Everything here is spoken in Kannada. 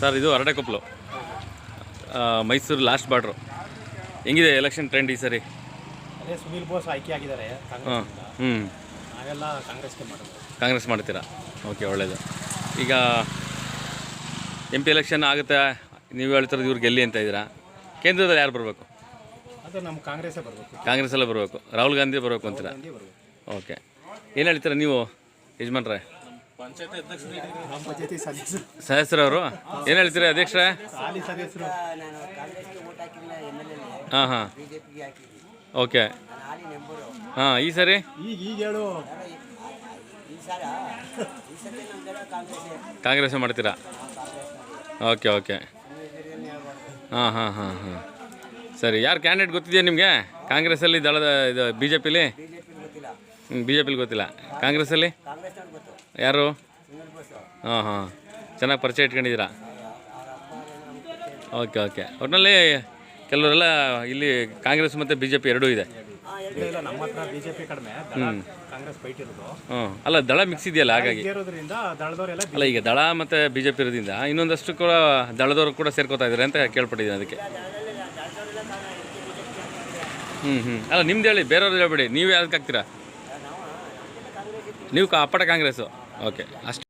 ಸರ್ ಇದು ಅರಡೆಕೊಪ್ಪಲು ಮೈಸೂರು ಲಾಸ್ಟ್ ಬಾರ್ಡ್ರು. ಹೆಂಗಿದೆ ಎಲೆಕ್ಷನ್ ಟ್ರೆಂಡ್ ಈ ಸರಿ? ಅದೇ ಸುನೀಲ್ ಬೋಸ್ ಆಯ್ಕೆ ಆಗಿದ್ದಾರೆ ಹಾಂ. ನಾವೆಲ್ಲ ಕಾಂಗ್ರೆಸ್ಗೆ ಮಾಡೋದು. ಕಾಂಗ್ರೆಸ್ ಮಾಡ್ತೀರಾ? ಓಕೆ, ಒಳ್ಳೆಯದು. ಈಗ MP ಎಲೆಕ್ಷನ್ ಆಗುತ್ತೆ, ನೀವು ಹೇಳ್ತಿರೋದು ಇವ್ರು ಗೆಲ್ಲಿ ಅಂತ ಇದ್ದೀರಾ. ಕೇಂದ್ರದಲ್ಲಿ ಯಾರು ಬರಬೇಕು? ಅದು ನಮ್ಮ ಕಾಂಗ್ರೆಸ್ಸೇ ಬರಬೇಕು. ಕಾಂಗ್ರೆಸ್ಸೆಲ್ಲ ಬರಬೇಕು, ರಾಹುಲ್ ಗಾಂಧಿ ಬರಬೇಕು ಅಂತೀರಾ? ಓಕೆ, ಏನು ಹೇಳ್ತೀರಾ ನೀವು ಯಜಮಾನ್ರೆ? ಪಂಚಾಯತಿ ಸದಸ್ಯರವರು ಏನು ಹೇಳ್ತೀರಾ ಅಧ್ಯಕ್ಷರೇ? ಸದಸ್ಯರು ಹಾಂ ಹಾಂ, ಓಕೆ. ಹಾಂ, ಈ ಸರಿ ಈಗ ಹೇಳು ಕಾಂಗ್ರೆಸ್ ಮಾಡ್ತೀರಾ? Okay okay. ಹಾಂ ಹಾಂ ಹಾಂ ಹಾಂ, ಸರಿ. ಯಾರು ಕ್ಯಾಂಡಿಡೇಟ್ ಗೊತ್ತಿದೆಯಾ ನಿಮಗೆ ಕಾಂಗ್ರೆಸ್ಸಲ್ಲಿ? ದಳದ ಇದು BJPಲಿ? BJPಲಿ ಗೊತ್ತಿಲ್ಲ. ಕಾಂಗ್ರೆಸ್ಸಲ್ಲಿ ಯಾರು? ಹಾಂ ಹಾಂ, ಚೆನ್ನಾಗಿ ಪರಿಚಯ ಇಟ್ಕೊಂಡಿದ್ದೀರಾ. Okay okay. ಒಟ್ಟಿನಲ್ಲಿ ಕೆಲವರೆಲ್ಲ ಇಲ್ಲಿ ಕಾಂಗ್ರೆಸ್ ಮತ್ತು BJP ಎರಡೂ ಇದೆ. ನಮ್ಮ ಹತ್ರ BJP ಕಡಿಮೆ, ಕಾಂಗ್ರೆಸ್ ಫೈಟ್ ಇರೋದು. ಅಲ್ಲ, ದಳ ಮಿಕ್ಸ್ ಇದೆಯಲ್ಲ, ಹಾಗಾಗಿ ಇರೋದ್ರಿಂದ ದಳದವರೆಲ್ಲ ಅಲ್ಲ, ಈಗ ದಳ ಮತ್ತು BJP ಇರೋದ್ರಿಂದ ಇನ್ನೊಂದಷ್ಟು ಕೂಡ ದಳದವರು ಕೂಡ ಸೇರ್ಕೋತಾ ಇದ್ದಾರೆ ಅಂತ ಕೇಳ್ಪಟ್ಟಿದ್ದೀನಿ. ಅದಕ್ಕೆ ಅಲ್ಲ, ನಿಮ್ದು ಹೇಳಿ, ಬೇರೆಯವ್ರು ಹೇಳ್ಬೇಡಿ. ನೀವು ಯಾವ್ದಕ್ಕೆ ಹಾಕ್ತೀರಾ? ನೀವು ಅಪ್ಪಟ ಕಾಂಗ್ರೆಸ್ಸು. ಓಕೆ, ಅಷ್ಟೇ.